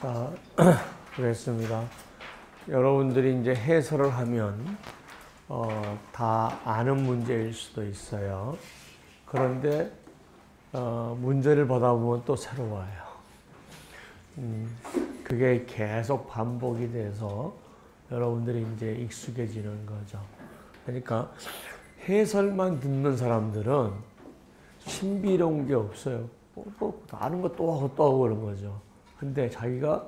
자, 그랬습니다. 여러분들이 이제 해설을 하면 다 아는 문제일 수도 있어요. 그런데 문제를 받아보면 또 새로워요. 그게 계속 반복이 돼서 여러분들이 이제 익숙해지는 거죠. 그러니까 해설만 듣는 사람들은 신비로운 게 없어요. 아는 거 또 하고 또 하고 그런 거죠. 근데 자기가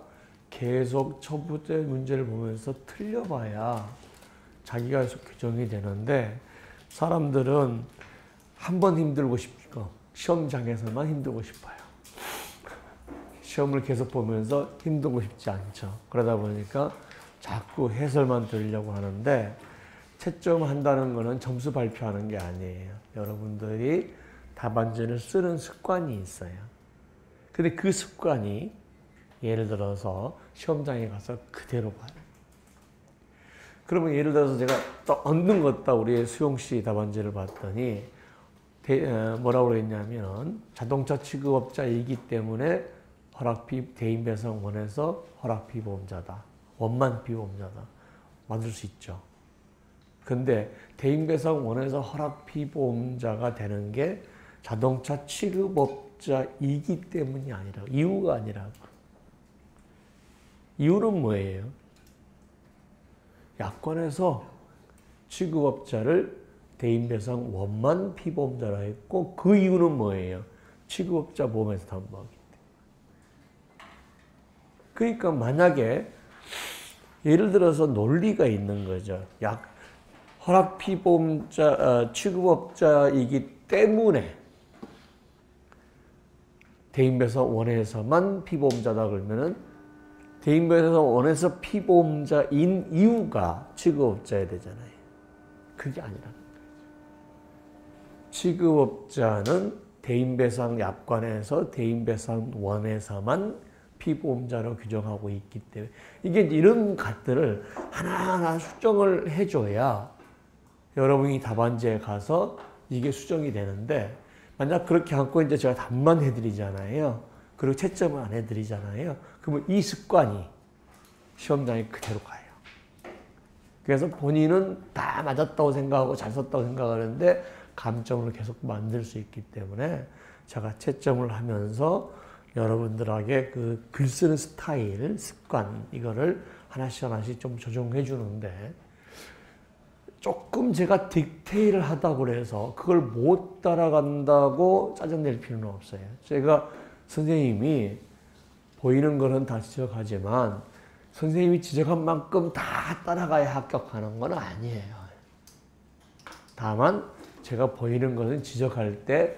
계속 첫 번째 문제를 보면서 틀려봐야 자기가 교정이 되는데, 사람들은 한 번 힘들고 싶고 시험장에서만 힘들고 싶어요. 시험을 계속 보면서 힘들고 싶지 않죠. 그러다 보니까 자꾸 해설만 들으려고 하는데, 채점한다는 거는 점수 발표하는 게 아니에요. 여러분들이 답안지를 쓰는 습관이 있어요. 근데 그 습관이 예를 들어서 시험장에 가서 그대로 봐요. 그러면 예를 들어서 제가 또 얻는 것 같다 우리 수용씨 답안지를 봤더니 뭐라고 그랬냐면, 자동차 취급업자이기 때문에 대인배상 원에서 허락피보험자다. 원만 피보험자다. 만들 수 있죠. 근데 대인배상 원에서 허락피보험자가 되는 게 자동차 취급업자이기 때문이 아니라, 이유가 아니라고. 이유는 뭐예요? 약관에서 취급업자를 대인배상 원만 피보험자라 했고, 그 이유는 뭐예요? 취급업자 보험에서 담보하기 때문에. 그러니까 만약에 예를 들어서 논리가 있는 거죠. 허락피보험자, 취급업자이기 때문에 대인배상 원에서만 피보험자다 그러면은 대인배상 원에서 피보험자인 이유가 취급업자여야 되잖아요. 그게 아니라는 거죠. 취급업자는 대인배상 약관에서 대인배상 원에서만 피보험자로 규정하고 있기 때문에, 이게 이런 것들을 하나하나 수정을 해줘야 여러분이 답안지에 가서 이게 수정이 되는데, 만약 그렇게 않고 이제 제가 답만 해드리잖아요. 그리고 채점을 안 해드리잖아요. 그러면 이 습관이 시험장에 그대로 가요. 그래서 본인은 다 맞았다고 생각하고 잘 썼다고 생각하는데 감점을 계속 만들 수 있기 때문에, 제가 채점을 하면서 여러분들에게 그 글 쓰는 스타일, 습관, 이거를 하나씩 하나씩 좀 조정해 주는데, 조금 제가 디테일을 하다고 해서 그걸 못 따라간다고 짜증낼 필요는 없어요. 제가 선생님이 보이는 거는 다 지적하지만 선생님이 지적한 만큼 다 따라가야 합격하는 건 아니에요. 다만 제가 보이는 것은 지적할 때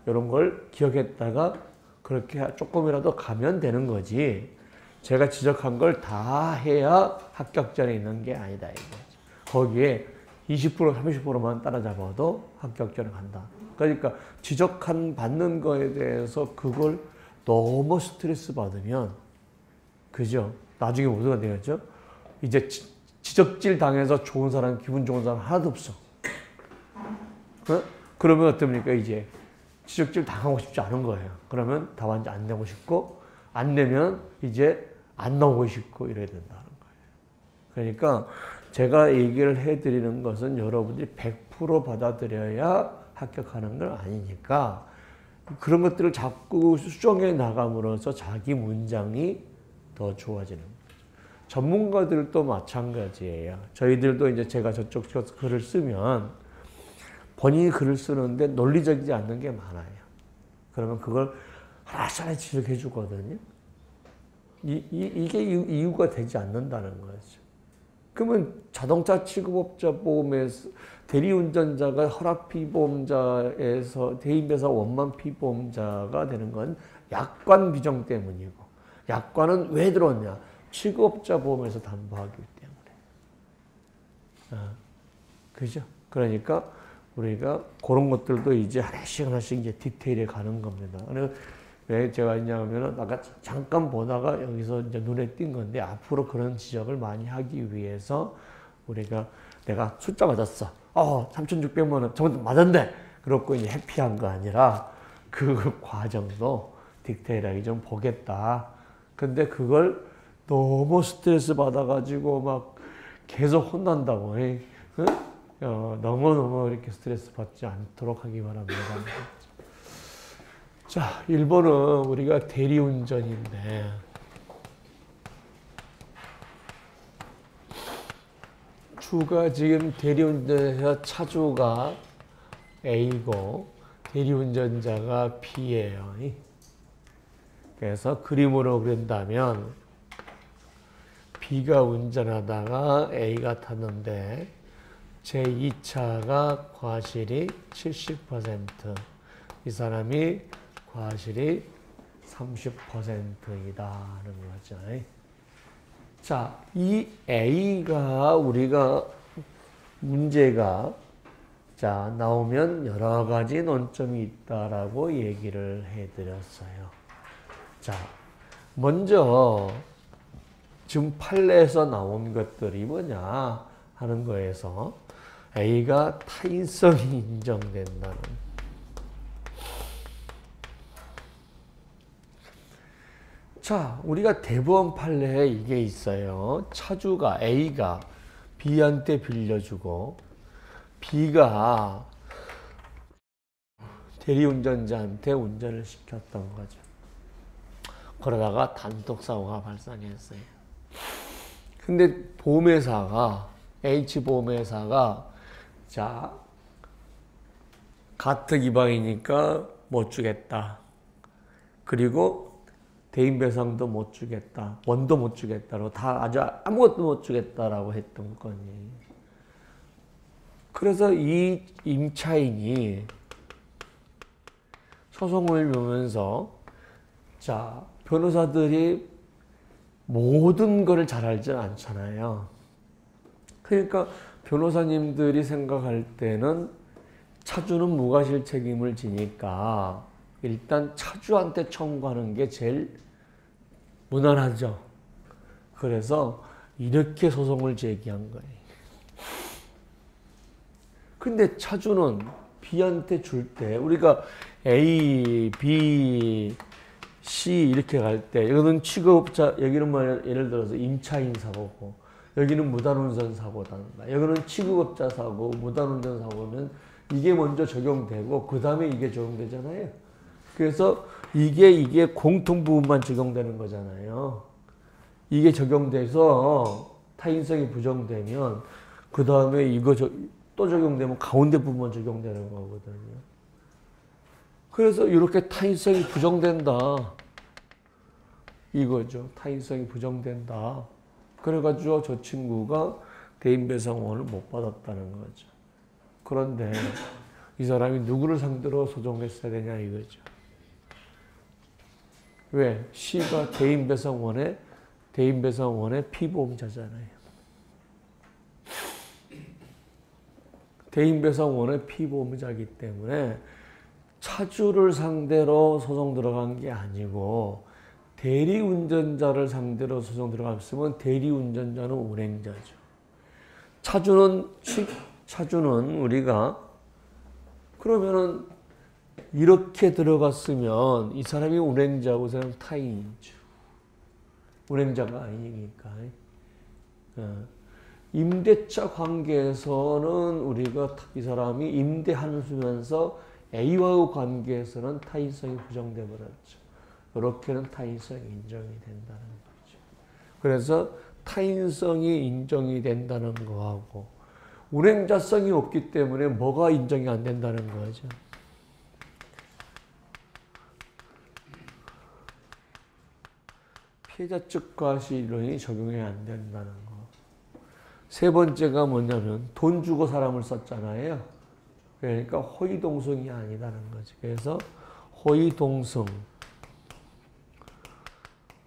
이런 걸 기억했다가 그렇게 조금이라도 가면 되는 거지, 제가 지적한 걸 다 해야 합격전에 있는 게 아니다 이거죠. 거기에 20% 30%만 따라잡아도 합격전에 간다. 그러니까 지적한 받는 거에 대해서 그걸 너무 스트레스 받으면, 그죠? 나중에 뭐가 되겠죠? 이제 지적질 당해서 좋은 사람, 기분 좋은 사람 하나도 없어. 그러면 어떻습니까? 이제 지적질 당하고 싶지 않은 거예요. 그러면 답안지 안 내고 싶고, 안 내면 이제 안 나오고 싶고 이래야 된다는 거예요. 그러니까 제가 얘기를 해드리는 것은 여러분들이 100% 받아들여야 합격하는 건 아니니까, 그런 것들을 자꾸 수정해 나감으로써 자기 문장이 더 좋아지는 거죠. 전문가들도 마찬가지예요. 저희들도 이제 제가 저쪽 글을 쓰면 본인이 글을 쓰는데 논리적이지 않는 게 많아요. 그러면 그걸 하나씩 지적해 주거든요. 이게 이유가 되지 않는다는 거죠. 그러면 자동차 취급업자 보험에서 대리운전자가 허락피보험자에서 대인배상 원만 피보험자가 되는 건 약관 규정 때문이고, 약관은 왜 들어왔냐? 취급업자 보험에서 담보하기 때문에. 그죠? 그러니까 우리가 그런 것들도 이제 하나씩 하나씩 이제 디테일에 가는 겁니다. 왜 제가 했냐면은 아까 잠깐 보다가 여기서 이제 눈에 띈 건데, 앞으로 그런 지적을 많이 하기 위해서 우리가 내가 숫자 맞았어. 3,600만 원. 저것도 맞았네. 그렇고 이제 해피한 거 아니라 그 과정도 디테일하게 좀 보겠다. 근데 그걸 너무 스트레스 받아가지고 막 계속 혼난다고. 응? 너무너무 이렇게 스트레스 받지 않도록 하기 바랍니다. 자, 1번은 우리가 대리운전인데, 주가 지금 대리운전에서 차주가 A고 대리운전자가 B예요. 그래서 그림으로 그린다면 B가 운전하다가 A가 탔는데 제2차가 과실이 70%, 이 사람이 과실이 30%이다 하는 거죠. 자, 이 A가 우리가 문제가 자 나오면 여러 가지 논점이 있다라고 얘기를 해드렸어요. 자, 먼저 지금 판례에서 나온 것들이 뭐냐 하는 거에서 A가 타인성이 인정된다는. 자, 우리가 대법원 판례에 이게 있어요. 차주가 A가 B한테 빌려주고 B가 대리운전자한테 운전을 시켰던 거죠. 그러다가 단독사고가 발생했어요. 근데 보험회사가 H보험회사가 자 가특이방이니까 못 주겠다. 그리고 대인배상도 못 주겠다. 원도 못 주겠다라고 다 아주 아무것도 못 주겠다라고 했던 거니. 그래서 이 임차인이 소송을 보면서 자 변호사들이 모든 거를 잘 알지는 않잖아요. 그러니까 변호사님들이 생각할 때는 차주는 무과실 책임을 지니까 일단 차주한테 청구하는 게 제일 무난하죠. 그래서 이렇게 소송을 제기한 거예요. 근데 차주는 B한테 줄 때 우리가 A, B, C 이렇게 갈 때 여기는 취급업자, 여기는 뭐 예를 들어서 임차인 사고고 여기는 무단운전 사고다. 여기는 취급업자 사고, 무단운전 사고는 이게 먼저 적용되고 그 다음에 이게 적용되잖아요. 그래서 이게 공통 부분만 적용되는 거잖아요. 이게 적용돼서 타인성이 부정되면 그 다음에 이거 또 적용되면 가운데 부분만 적용되는 거거든요. 그래서 이렇게 타인성이 부정된다. 이거죠. 타인성이 부정된다. 그래가지고 저 친구가 대인배상원을 못 받았다는 거죠. 그런데 이 사람이 누구를 상대로 소송했어야 되냐 이거죠. 왜? C가 대인배상원의 피보험자잖아요. 대인배상원의 피보험자이기 때문에 차주를 상대로 소송 들어간 게 아니고 대리운전자를 상대로 소송 들어갔으면 대리운전자는 운행자죠. 차주는 우리가 그러면은 이렇게 들어갔으면 이 사람이 운행자고 이 사람은 타인이죠. 운행자가 아니니까. 임대차 관계에서는 우리가 이 사람이 임대하면서 A와의 관계에서는 타인성이 부정돼 버렸죠. 이렇게는 타인성이 인정이 된다는 거죠. 그래서 타인성이 인정이 된다는 거하고 운행자성이 없기 때문에 뭐가 인정이 안 된다는 거죠. 피해자 측 과실론이 적용이 안 된다는 거. 세 번째가 뭐냐면 돈 주고 사람을 썼잖아요. 그러니까 호의동성이 아니다는 거지. 그래서 호의동성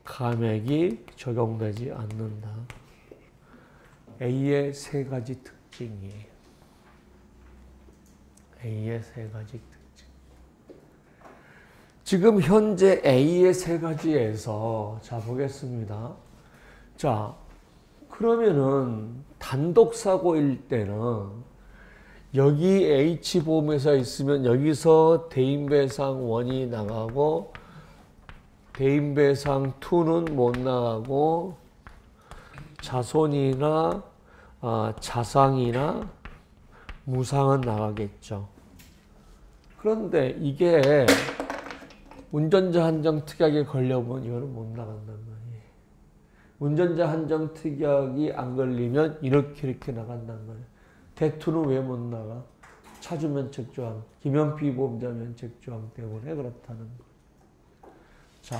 감액이 적용되지 않는다. A의 세 가지 특징이에요. A의 세 가지 특징. 지금 현재 A의 세 가지에서 자 보겠습니다. 자 그러면은 단독 사고일 때는 여기 H보험회사 있으면 여기서 대인배상원이 나가고 대인배상 2는 못 나가고 자손이나 자상이나 무상은 나가겠죠. 그런데 이게 운전자 한정 특약에 걸려보면 이거는 못 나간단 말이에요. 운전자 한정 특약이 안 걸리면 이렇게 나간단 말이에요. 대투는 왜 못 나가? 차주 면책 조항, 김현피 보험자 면책 조항 때문에 그렇다는 거. 자,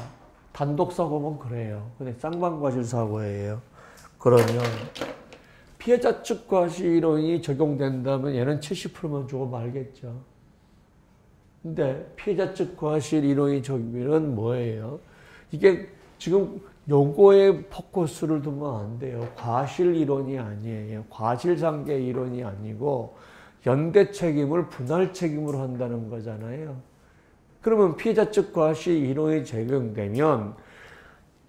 단독 사고면 그래요. 근데 쌍방과실 사고예요. 그러면 피해자 측 과실원이 적용된다면 얘는 70%만 주고 말겠죠. 근데 피해자 측 과실 이론이 적용은 뭐예요? 이게 지금 요거에 포커스를 두면 안 돼요. 과실 이론이 아니에요. 과실상계 이론이 아니고 연대 책임을 분할 책임으로 한다는 거잖아요. 그러면 피해자 측 과실 이론이 적용되면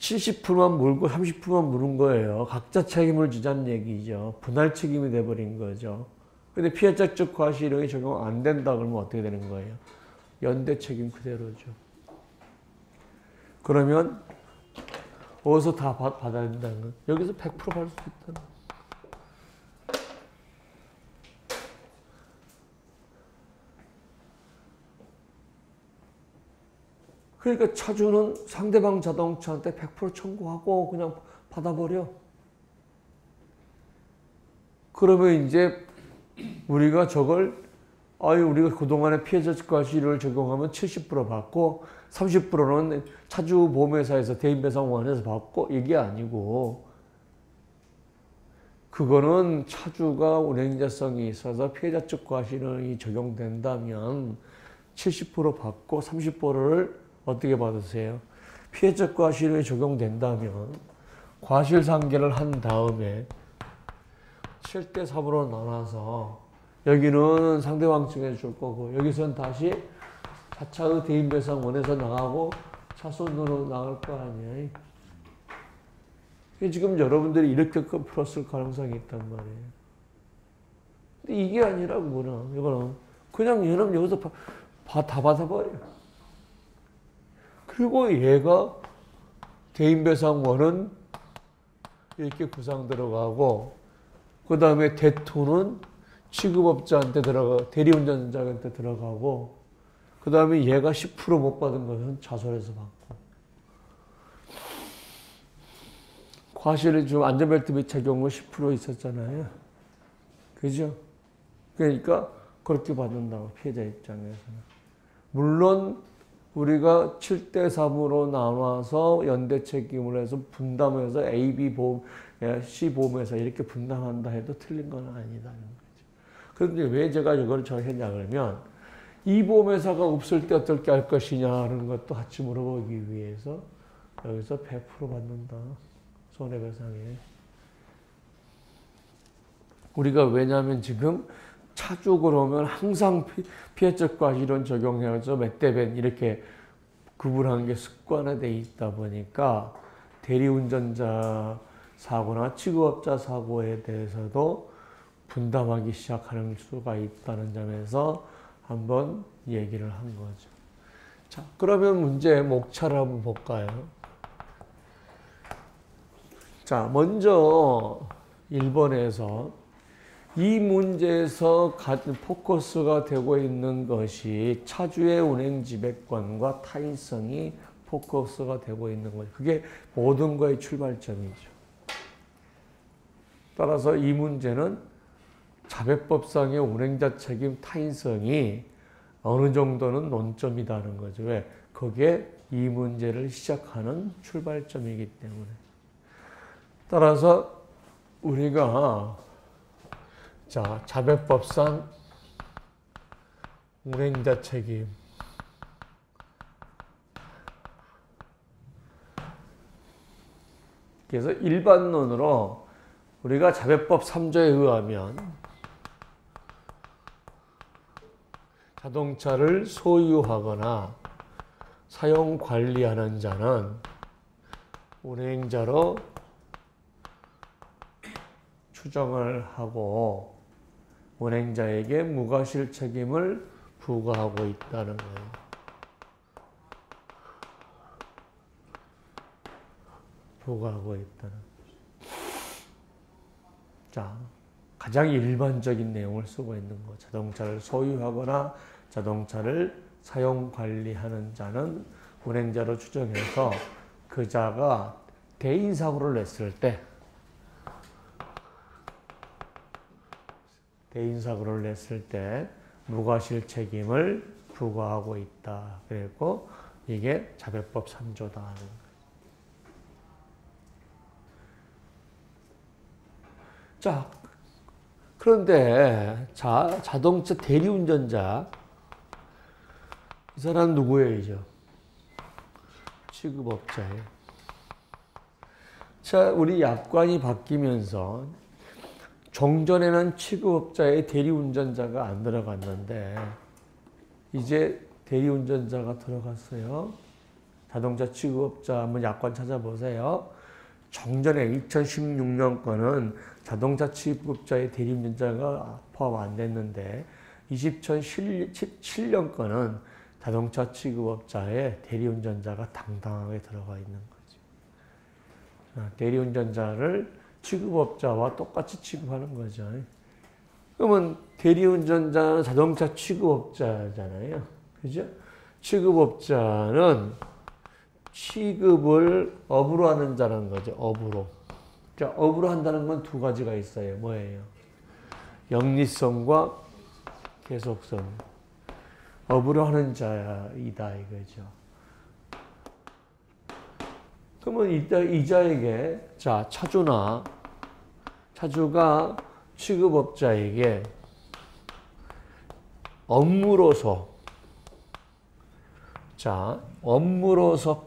70%만 물고 30%만 물은 거예요. 각자 책임을 지자는 얘기죠. 분할 책임이 돼버린 거죠. 근데 피해자 측 과실 이론이 적용 안 된다 그러면 어떻게 되는 거예요? 연대 책임 그대로죠. 그러면 어디서 다 받아야 된다는 거? 여기서 100% 받을 수 있다는 거. 그러니까 차주는 상대방 자동차한테 100% 청구하고 그냥 받아버려. 그러면 이제 우리가 저걸 우리가 그동안에 피해자 과실을 적용하면 70% 받고 30%는 차주 보험회사에서 대인배상원에서 받고 이게 아니고 그거는 차주가 운행자성이 있어서 피해자 측 과실이 적용된다면 70% 받고 30%를 어떻게 받으세요? 피해자 과실이 적용된다면 과실상계를 한 다음에 7대 3으로 나눠서 여기는 상대방 측에 줄 거고 여기서는 다시 4차의 대인배상원에서 나가고 차손으로 나갈 거 아니에요. 지금 여러분들이 이렇게 풀었을 가능성이 있단 말이에요. 근데 이게 아니라고 이거는 그냥 얘는 여기서 다 받아버려. 그리고 얘가 대인배상원은 이렇게 구상 들어가고 그 다음에 대투는 취급업자한테 대리운전자한테 들어가고 그 다음에 얘가 10% 못 받은 것은 자손에서 받고 과실이 좀 안전벨트 및 적용은 10% 있었잖아요. 그죠? 그러니까 그렇게 받는다고 피해자 입장에서는. 물론 우리가 7대 3으로 나눠서 연대 책임을 해서 분담해서 A, B 보험, C 보험에서 이렇게 분담한다 해도 틀린 건 아니다는 거죠. 그런데 왜 제가 이걸 했냐 그러면 이 보험회사가 없을 때 어떻게 할 것이냐는 것도 같이 물어보기 위해서 여기서 100% 받는다. 손해배상에. 우리가 왜냐하면 지금 차주 그러면 항상 피해적 과실원 적용해서 몇 대 몇 이렇게 구분하는 게 습관화되어 있다 보니까 대리운전자 사고나 취급업자 사고에 대해서도 분담하기 시작하는 수가 있다는 점에서 한번 얘기를 한 거죠. 자, 그러면 문제 목차를 한번 볼까요? 자, 먼저 1번에서 이 문제에서 포커스가 되고 있는 것이 차주의 운행 지배권과 타인성이 포커스가 되고 있는 거죠. 그게 모든 거의 출발점이죠. 따라서 이 문제는 자배법상의 운행자 책임 타인성이 어느 정도는 논점이다는 거죠. 왜? 그게 이 문제를 시작하는 출발점이기 때문에. 따라서 우리가 자배법상 운행자 책임 그래서 일반론으로 우리가 자배법 3조에 의하면 자동차를 소유하거나 사용 관리하는 자는 운행자로 추정을 하고 운행자에게 무과실 책임을 부과하고 있다는 거예요. 부과하고 있다는. 자, 가장 일반적인 내용을 쓰고 있는 거. 자동차를 소유하거나 자동차를 사용 관리하는 자는 운행자로 추정해서 그 자가 대인사고를 냈을 때 무과실 책임을 부과하고 있다. 그리고 이게 자배법 3조다 하는 거예요. 자, 그런데 자동차 대리운전자 이 사람 누구예요? 취급업자예요. 자, 우리 약관이 바뀌면서 종전에는 취급업자에 대리운전자가 안 들어갔는데 이제 대리운전자가 들어갔어요. 자동차 취급업자 한번 약관 찾아보세요. 종전에 2016년 거는 자동차 취급업자의 대리운전자가 포함 안 됐는데 2017년 거는 자동차 취급업자의 대리운전자가 당당하게 들어가 있는 거죠. 대리운전자를 취급업자와 똑같이 취급하는 거죠. 그러면 대리운전자는 자동차 취급업자잖아요. 그죠? 취급업자는 취급을 업으로 하는 자라는 거죠. 업으로. 자, 업으로 한다는 건 두 가지가 있어요. 뭐예요? 영리성과 계속성. 업으로 하는 자이다 이거죠. 그러면 이 자에게 자 차주가 취급업자에게 업무로서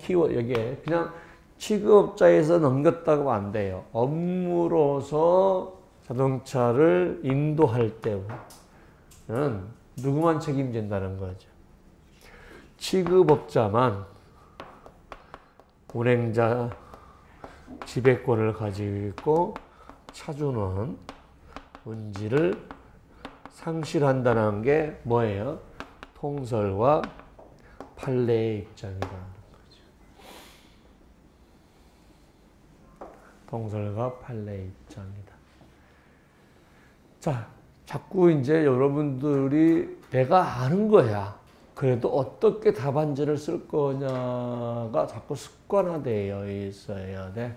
여기에 그냥 취급업자에서 넘겼다고 안 돼요. 업무로서 자동차를 인도할 때는 누구만 책임진다는 거죠. 취급업자만 운행자 지배권을 가지고 있고 차주는 운지를 상실한다는 게 뭐예요? 통설과 판례의 입장이라는 거죠. 통설과 판례의 입장이다. 자, 자꾸 이제 여러분들이 내가 아는 거야. 그래도 어떻게 답안지를 쓸 거냐가 자꾸 습관화되어 있어야 돼.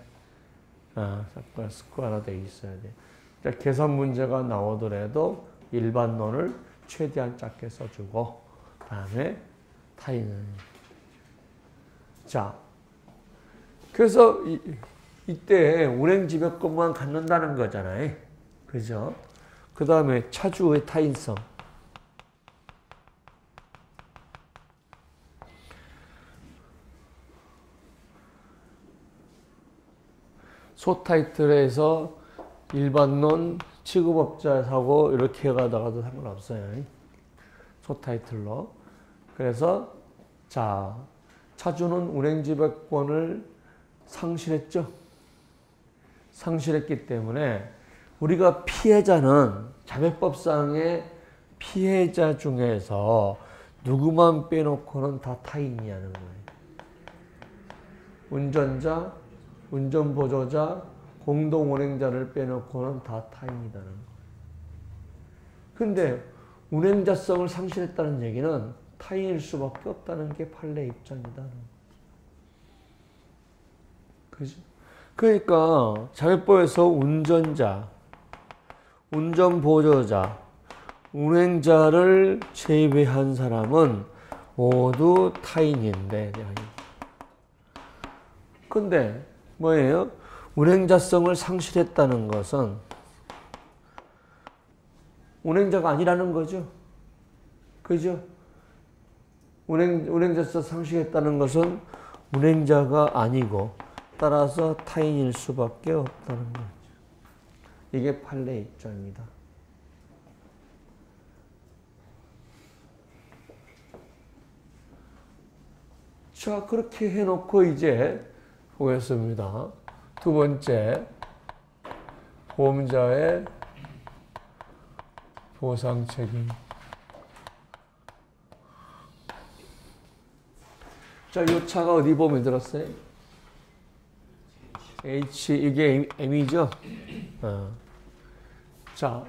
자꾸 습관화되어 있어야 돼. 그러니까 계산 문제가 나오더라도 일반론을 최대한 짧게 써주고, 그 다음에 타인은. 자, 그래서 이때 운행지배권만 갖는다는 거잖아요. 그죠? 그 다음에 차주의 타인성. 소타이틀에서 일반론, 취급업자 사고 이렇게 가다가도 상관없어요. 소타이틀로. 그래서 자, 차주는 운행지배권을 상실했죠. 상실했기 때문에 우리가 피해자는 자배법상의 피해자 중에서 누구만 빼놓고는 다 타인이라는 거예요. 운전자, 운전보조자, 공동운행자를 빼놓고는 다 타인이라는 거예요. 근데 운행자성을 상실했다는 얘기는 타인일 수밖에 없다는 게 판례 입장이다. 그죠? 그러니까 자배법에서 운전자, 운전보조자, 운행자를 제외한 사람은 모두 타인인데, 근데 뭐예요? 운행자성을 상실했다는 것은 운행자가 아니라는 거죠. 그죠? 운행자성 상실했다는 것은 운행자가 아니고 따라서 타인일 수밖에 없다는 거죠. 이게 판례 입장입니다. 자, 그렇게 해놓고 이제 보겠습니다. 두 번째, 보험자의 보상 책임. 자, 이 차가 어디 보험에 들었어요? H 이게 M이죠? 자,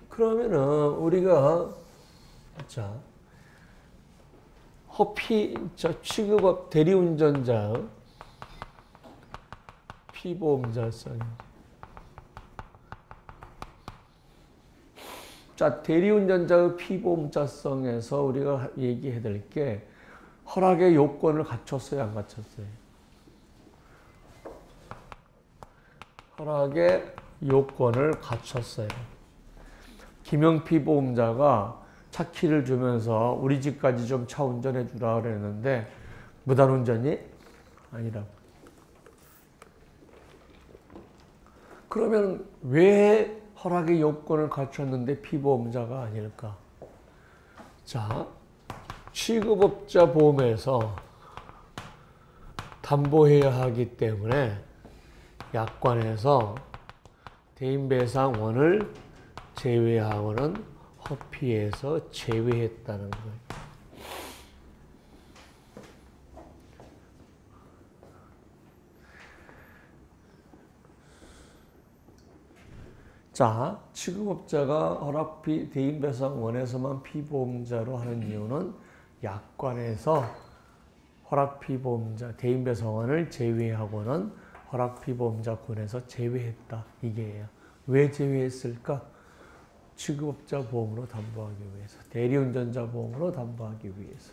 그러면은 우리가 자 허피 취급업 대리운전자 피보험자성. 자, 대리운전자의 피보험자성에서 우리가 얘기해 드릴 게 허락의 요건을 갖췄어요, 안 갖췄어요? 허락의 요건을 갖췄어요. 김영피 보험자가 차 키를 주면서 우리 집까지 좀 차 운전해 주라 그랬는데 무단운전이 아니라고. 그러면 왜 허락의 요건을 갖췄는데 피보험자가 아닐까? 자, 취급업자 보험에서 담보해야 하기 때문에 약관에서 대인배상원을 제외하고는 허피에서 제외했다는 거예요. 자, 취급업자가 허락피 대인배상원에서만 피보험자로 하는 이유는 약관에서 허락피보험자 대인배상원을 제외하고는 허락피보험자군에서 제외했다. 이게예요. 왜 제외했을까? 취급업자 보험으로 담보하기 위해서, 대리운전자 보험으로 담보하기 위해서.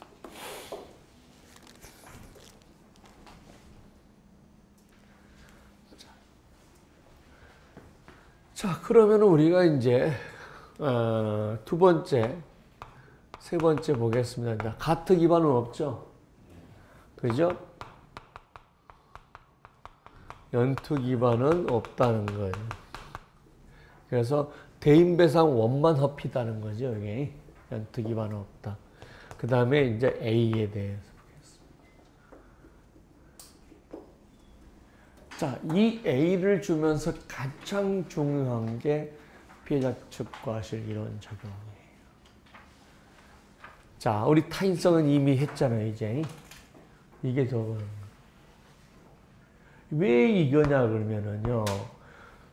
자, 그러면 우리가 이제 두 번째, 세 번째 보겠습니다. 가트 기반은 없죠? 그죠? 연투 기반은 없다는 거예요. 그래서 대인배상 원만 허피다는 거죠, 여기. 연투 기반은 없다. 그 다음에 이제 A에 대해서 보겠습니다. 자, 이 A를 주면서 가장 중요한 게 피해자 측 과실 이론 적용이에요. 자, 우리 타인성은 이미 했잖아요, 이제. 이게 저거. 왜 이거냐, 그러면은요.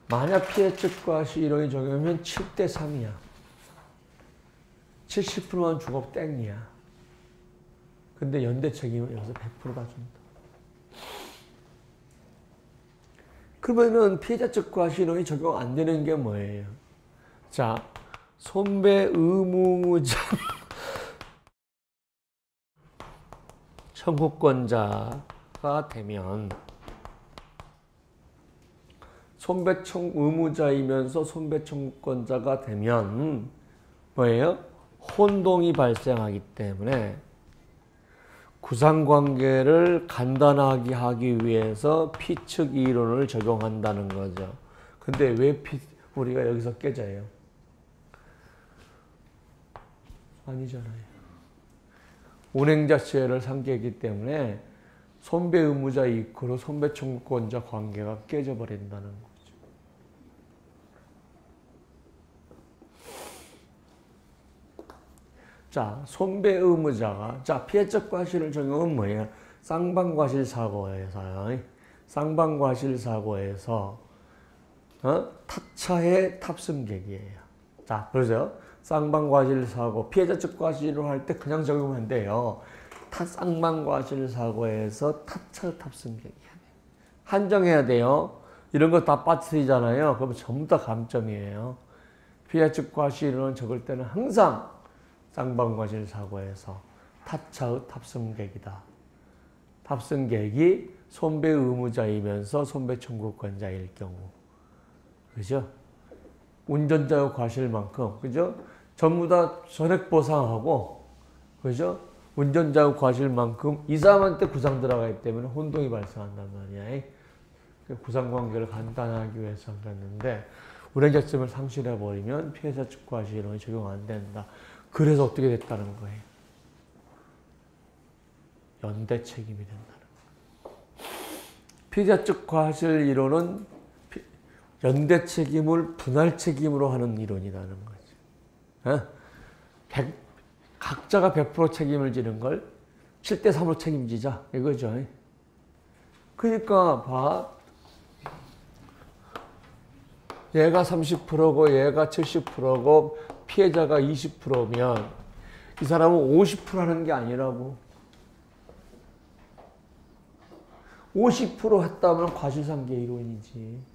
만약 피해자 측 과실 이론이 적용하면 7대 3이야. 70%만 주고 땡이야. 근데 연대 책임은 여기서 100%다 준다. 그러면은 피해자 측 과실 이론이 적용 안 되는 게 뭐예요? 자, 손배 의무자 청구권자가 되면 손배 의무자이면서 손배 청구권자가 되면 뭐예요? 혼동이 발생하기 때문에 구상관계를 간단하게 하기 위해서 피측 이론을 적용한다는 거죠. 근데 왜 우리가 여기서 깨져요? 아니잖아요. 운행자 시혜를 상기했기 때문에 손배 의무자 이익으로 손배 청구권자 관계가 깨져버린다는 거죠. 자, 손배 의무자가, 자, 피해적 과실을 적용은 뭐예요? 쌍방과실사고에서요. 쌍방과실사고에서, 타차의 탑승객이에요. 자, 그러죠? 쌍방과실사고, 피해자 측 과실을 할 때 그냥 적용하면 안 돼요. 쌍방과실사고에서 타차 탑승객이야. 한정해야 돼요. 이런 거 다 빠뜨리잖아요. 그러면 전부 다 감점이에요. 피해자 측 과실을 적을 때는 항상 쌍방과실사고에서 타차의 탑승객이다. 탑승객이 손배 의무자이면서 손배 청구권자일 경우. 그죠? 운전자의 과실만큼, 그죠? 전부 다 전액보상하고, 그죠? 운전자의 과실만큼 이 사람한테 구상 들어가기 때문에 혼동이 발생한단 말이야. 구상관계를 간단하기 위해서 그랬는데, 운행자점을 상실해버리면 피해자 측 과실은 적용 안 된다. 그래서 어떻게 됐다는 거예요? 연대 책임이 된다는 거예요. 피해자 측 과실 이론은 연대 책임을 분할 책임으로 하는 이론이라는 거죠. 각자가 100% 책임을 지는 걸 7대 3으로 책임지자 이거죠. 그러니까 봐. 얘가 30%고 얘가 70%고 피해자가 20%면 이 사람은 50% 하는 게 아니라고. 50% 했다면 과실상계 이론이지.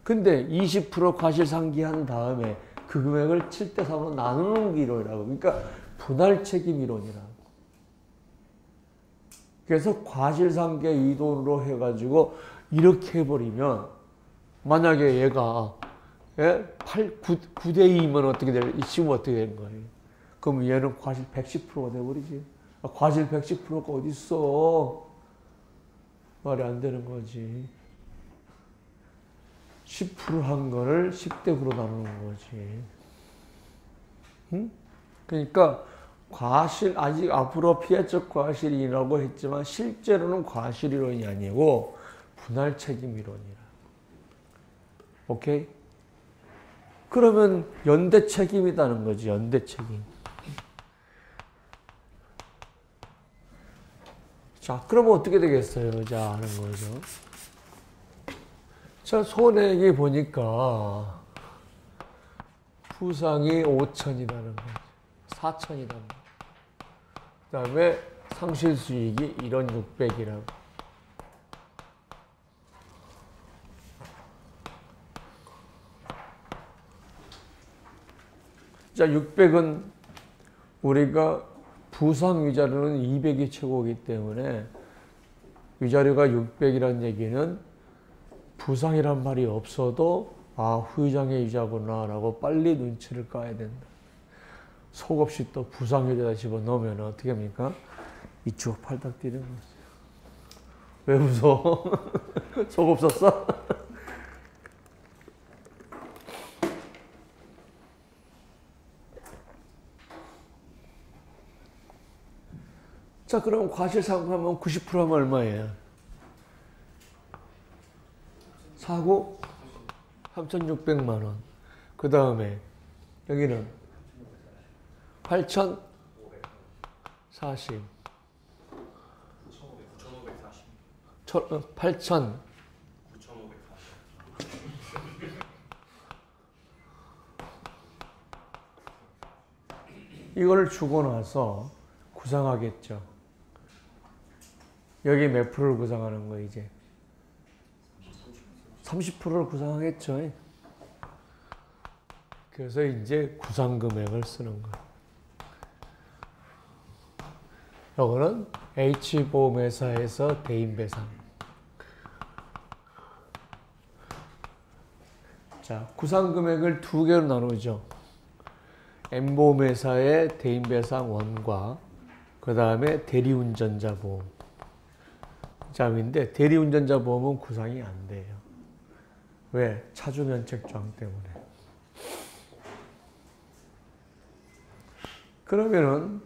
근데 20% 과실상계한 다음에 그 금액을 7대 3으로 나누는 게 이론이라고. 그러니까 분할 책임 이론이라고. 그래서 과실상계 이론으로 해가지고 이렇게 해버리면 만약에 얘가 9대 2면 어떻게 이치면 어떻게 되는 거예요? 그럼 얘는 과실 110%가 돼버리지. 과실 110%가 어딨어? 말이 안 되는 거지. 10%한 거를 10대 9로 나누는 거지. 응? 그러니까 과실, 아직 앞으로 피해적 과실이라고 했지만 실제로는 과실이론이 아니고 분할 책임 이론이라. 오케이? 그러면 연대 책임이라는 거지, 연대 책임. 자, 그러면 어떻게 되겠어요? 자, 하는 거죠. 자, 손해액이 보니까 부상이 5천이라는 거죠. 4천이라는 거죠. 그 다음에 상실수익이 1원 600이라고. 자, 600은 우리가 부상 위자료는 200이 최고이기 때문에 위자료가 600이라는 얘기는 부상이란 말이 없어도 아, 후유장애 위자구나 라고 빨리 눈치를 까야 된다. 속 없이 또 부상 위자료 집어넣으면 어떻게 합니까? 이쪽 팔딱 뛰는 거지. 왜 웃어? 속 없었어? 자, 그럼 과실상품하면 90% 하면 얼마예요? 사고 3,600만 원. 그 다음에 여기는 8,040. 8,000. 이걸 주고 나서 구상하겠죠. 여기 몇 프로를 구상하는 거 이제? 30%를 구상하겠죠. 그래서 이제 구상금액을 쓰는 거예요. 이거는 H보험회사에서 대인배상. 자, 구상금액을 두 개로 나누죠. M보험회사의 대인배상 원과 그 다음에 대리운전자 보험. 자, 근데 대리운전자 보험은 구상이 안 돼요. 왜? 차주면책 조항 때문에. 그러면은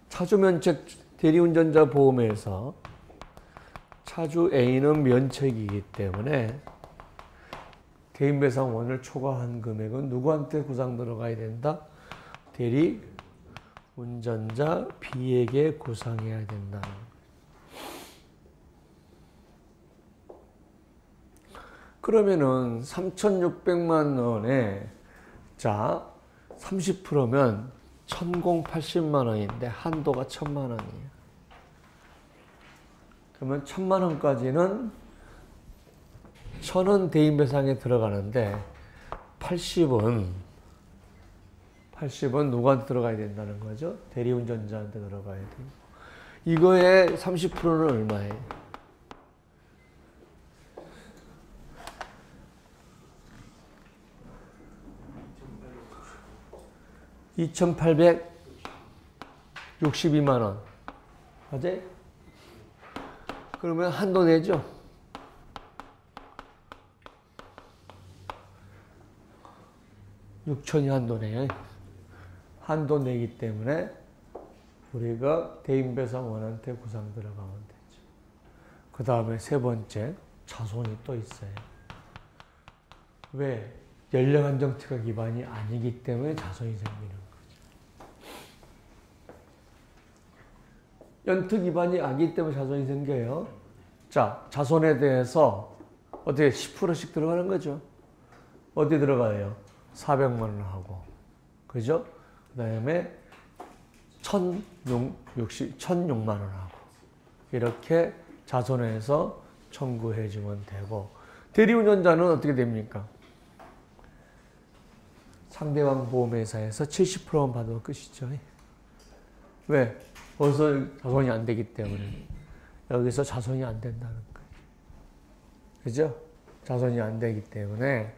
차주면책 대리운전자 보험에서 차주 A는 면책이기 때문에 대인배상원을 초과한 금액은 누구한테 구상 들어가야 된다? 대리운전자 B에게 구상해야 된다. 그러면은 3,600만 원에 자 30%면 1,080만 원인데 한도가 1,000만 원이에요. 그러면 1,000만 원까지는 1,000원 대인배상에 들어가는데 80은 누구한테 들어가야 된다는 거죠? 대리운전자한테 들어가야 돼요. 이거의 30%는 얼마예요? 2,862만 원. 맞아요? 그러면 한도 내죠? (6천이) 한도 내요. 한도 내기 때문에 우리가 대인배상원한테 구상 들어가면 되죠. 그 다음에 세 번째, 자손이 또 있어요. 왜? 연령 안정치가 기반이 아니기 때문에 자손이 생기는 거죠. 연투 기반이 아니기 때문에 자손이 생겨요. 자, 자손에 대해서 어떻게 10%씩 들어가는 거죠. 어디 들어가요? 400만 원 하고. 그죠? 그 다음에 1006만 원 하고. 이렇게 자손에서 청구해 주면 되고. 대리운전자는 어떻게 됩니까? 상대방 보험회사에서 70%만 받으면 끝이죠. 왜? 거기서 자손이 안 되기 때문에. 여기서 자손이 안 된다는 거예요. 그죠? 자손이 안 되기 때문에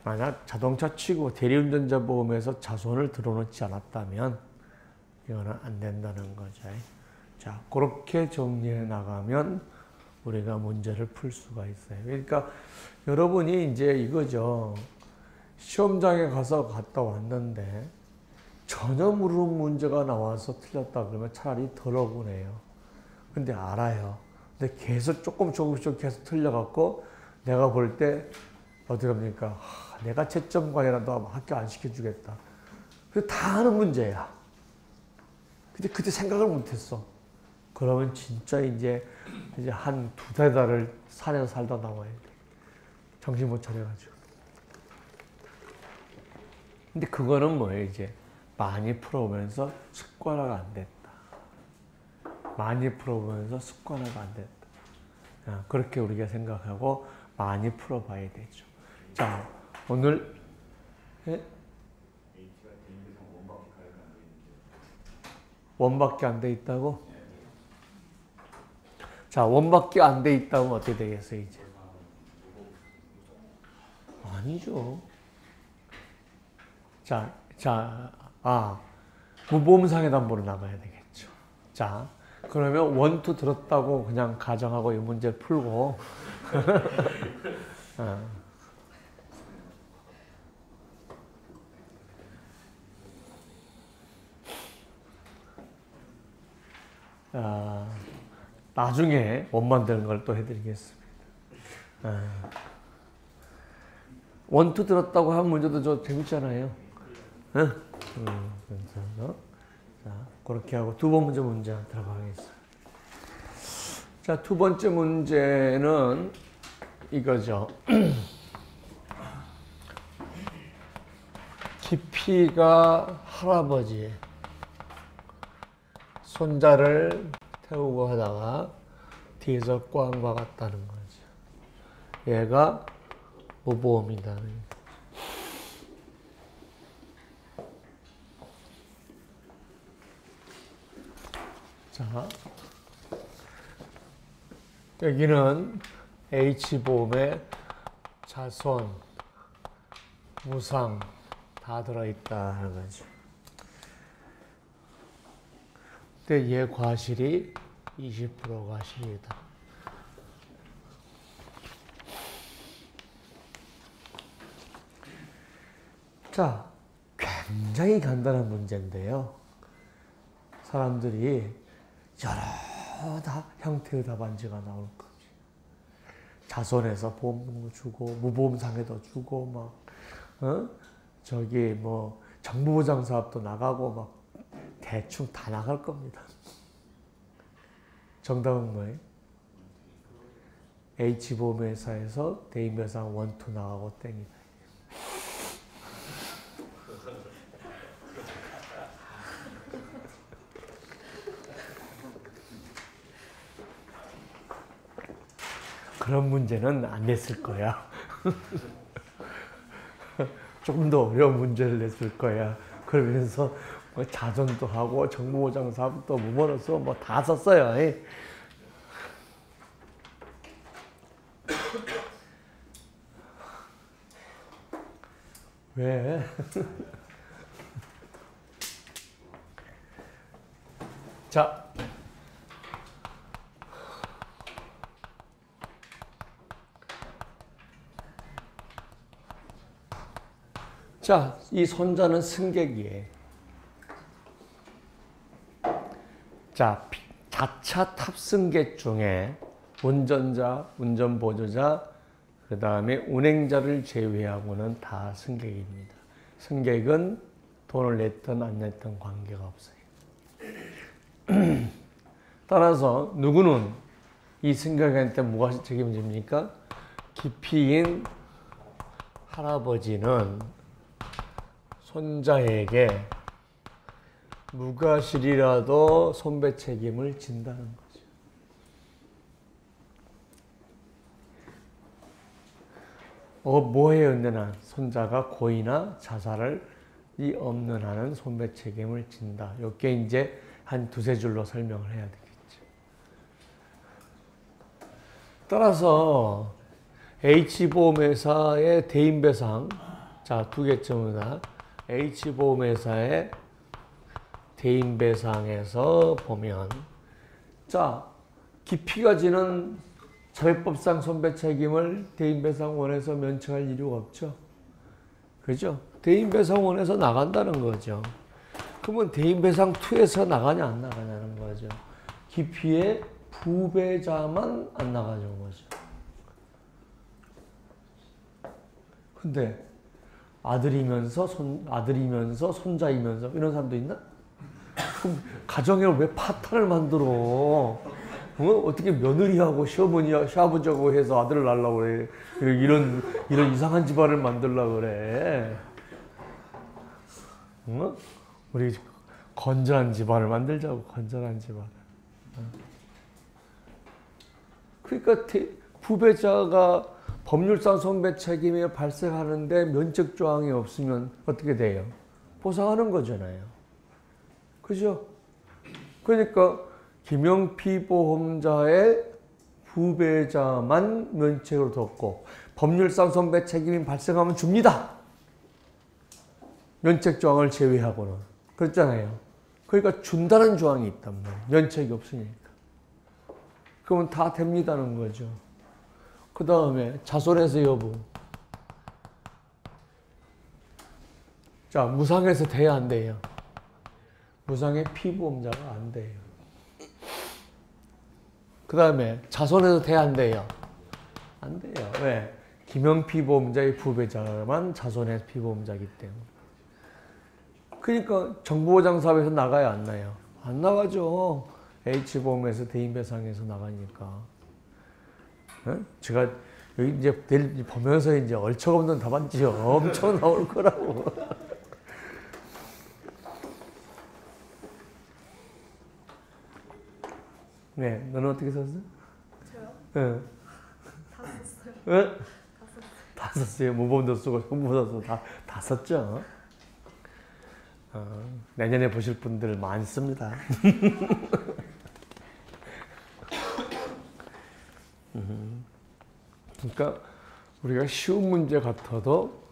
만약 자동차 치고 대리운전자 보험에서 자손을 들어놓지 않았다면 이거는 안 된다는 거죠. 자, 그렇게 정리해 나가면 우리가 문제를 풀 수가 있어요. 그러니까 여러분이 이제 이거죠. 시험장에 가서 갔다 왔는데 전혀 모르는 문제가 나와서 틀렸다 그러면 차라리 덜 억울해요. 근데 알아요. 근데 계속 조금씩 계속 틀려갖고 내가 볼 때 어떡합니까? 내가 채점관이라도 학교 안 시켜주겠다. 그게 다 하는 문제야. 근데 그때 생각을 못했어. 그러면 진짜 이제 한 두세 달을 산에서 살다 나와야 돼. 정신 못 차려가지고. 근데 그거는 뭐예요, 이제? 많이 풀어보면서 습관화가 안 됐다. 많이 풀어보면서 습관화가 안 됐다. 그렇게 우리가 생각하고 많이 풀어봐야 되죠. 자, 오늘 원밖에 안 돼 있다고? 자, 원밖에 안 돼 있다면 어떻게 되겠어요, 이제? 아니죠. 무보험상해 담보로 나가야 되겠죠. 자, 그러면 원투 들었다고 그냥 가정하고 이 문제 풀고. 나중에 원 만드는 걸 또 해드리겠습니다. 원투 들었다고 한 문제도 저 재밌잖아요. 그래서 자, 그렇게 하고 두 번째 문제 들어가겠습니다. 자, 두 번째 문제는 이거죠. 깊이가 할아버지 손자를 태우고 하다가 뒤에서 꽝 박았다는 거죠. 얘가 무보험이다. 자, 여기는 H보험에 자손, 무상 다 들어있다 하는 거죠. 근데 얘 과실이 20% 과실이다. 자, 굉장히 간단한 문제인데요. 사람들이 여러 형태의 답안지가 나올 거지. 자손에서 보험도 주고, 무보험상해도 주고, 정부보장 사업도 나가고, 대충 다 나갈 겁니다. 정답은 뭐예요? H보험회사에서 대인배상 원투 나가고 땡이다. 그런 문제는 안 냈을 거야. 조금 더 어려운 문제를 냈을 거야. 그러면서 자손도 하고 정부보장 사업도 무번호서 다 썼어요. 왜? 자, 이 손자는 승객이에요. 자, 자차 탑승객 중에 운전자, 운전보조자, 그 다음에 운행자를 제외하고는 다 승객입니다. 승객은 돈을 냈든 안 냈든 관계가 없어요. 따라서 누구는 이 승객한테 뭐가 책임집니까? 기피인 할아버지는 손자에게 무과실이라도 손배 책임을 진다는 거죠. 뭐에 없는 한 손자가 고의나 자살을 이 없는 한은 손배 책임을 진다. 이게 이제 한 두세 줄로 설명을 해야 되겠죠. 따라서 H보험회사의 대인배상, 자, 두 개쯤이다. H보험회사의 대인배상에서 보면, 자, 기피가 지는 자회법상 손배 책임을 대인배상원에서 면책할 이유가 없죠. 그죠? 대인배상원에서 나간다는 거죠. 그러면 대인배상2에서 나가냐 안 나가냐는 거죠. 기피의 부배자만 안 나가는 거죠. 근데 아들이면서 손자이면서 이런 사람도 있나? 그럼 가정에 왜 파탄을 만들어? 어떻게 며느리하고 시아버지하고 해서 아들을 낳으려고 그래? 이런 이상한 집안을 만들려고 그래? 우리 건전한 집안을 만들자고, 건전한 집안을. 그러니까 부배자가 법률상 손배 책임이 발생하는데 면책 조항이 없으면 어떻게 돼요? 보상하는 거잖아요. 그죠? 그러니까 김영피 보험자의 부배자만 면책으로 뒀고 법률상 손배 책임이 발생하면 줍니다. 면책 조항을 제외하고는. 그렇잖아요. 그러니까 준다는 조항이 있단 말이에요. 면책이 없으니까. 그러면 다 됩니다는 거죠. 그 다음에 자손에서 여부. 자, 무상에서 돼야 안 돼요? 무상의 피보험자가 안 돼요. 그 다음에 자손에서 돼야 안 돼요? 안 돼요. 왜? 김영피 보험자의 부배자만 자손의 피보험자이기 때문에. 그러니까 정부보장사업에서 나가야 안 나요? 안 나가죠. H보험에서 대인배상에서 나가니까. 제가 여기 이제 보면서 이제 얼척없는 답안지 엄청 나올 거라고. 네, 너는 어떻게 썼어? 저요? 응. 다 썼어요. 응? 다 썼어요. 모범도 쓰고 형부도 쓰고 다 썼죠. 내년에 보실 분들 많습니다. 그러니까 우리가 쉬운 문제 같아도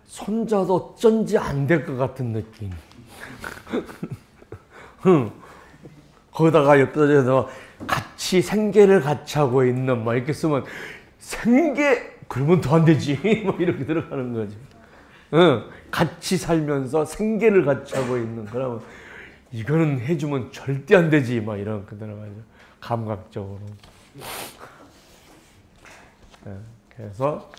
손자도 어쩐지 안 될 것 같은 느낌. 거기다가 옆에서 같이 생계를 같이 하고 있는 막 이렇게 쓰면 생계 그러면 더 안 되지 뭐 이렇게 들어가는 거지. 같이 살면서 생계를 같이 하고 있는 그러면 이거는 해주면 절대 안 되지 막 이런 거 들어가죠. 감각적으로. 그래서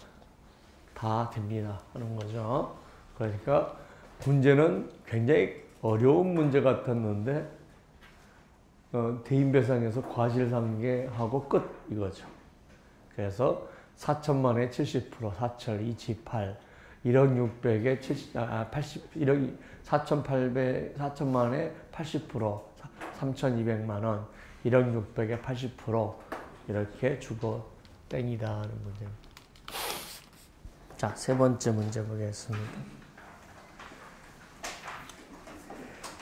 다 됩니다 하는 거죠. 그러니까 문제는 굉장히 어려운 문제 같았는데 대인배상에서 과실상계하고 끝 이거죠. 그래서 4천만에 70%, 4철 228, 1억 600에 80, 1억 4천만에 80%, 3,200만 원, 1억 600에 80% 이렇게 주고 땡이다 하는 문제입니다. 자, 세 번째 문제 보겠습니다.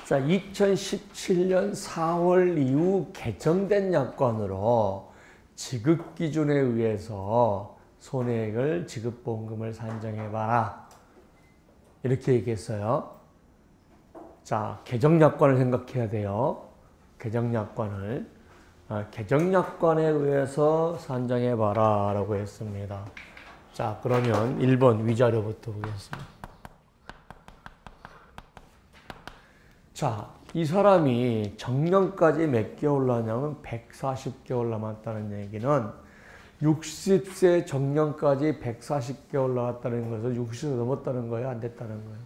자, 2017년 4월 이후 개정된 약관으로 지급 기준에 의해서 손해액을 지급보험금을 산정해봐라. 이렇게 얘기했어요. 자, 개정약관을 생각해야 돼요. 개정약관을. 개정약관에 의해서 산정해봐라 라고 했습니다. 자, 그러면 1번 위자료부터 보겠습니다. 자, 이 사람이 정년까지 몇 개월 남냐면 140개월 남았다는 얘기는 60세 정년까지 140개월 남았다는 것은 60세 넘었다는 거예요? 안 됐다는 거예요?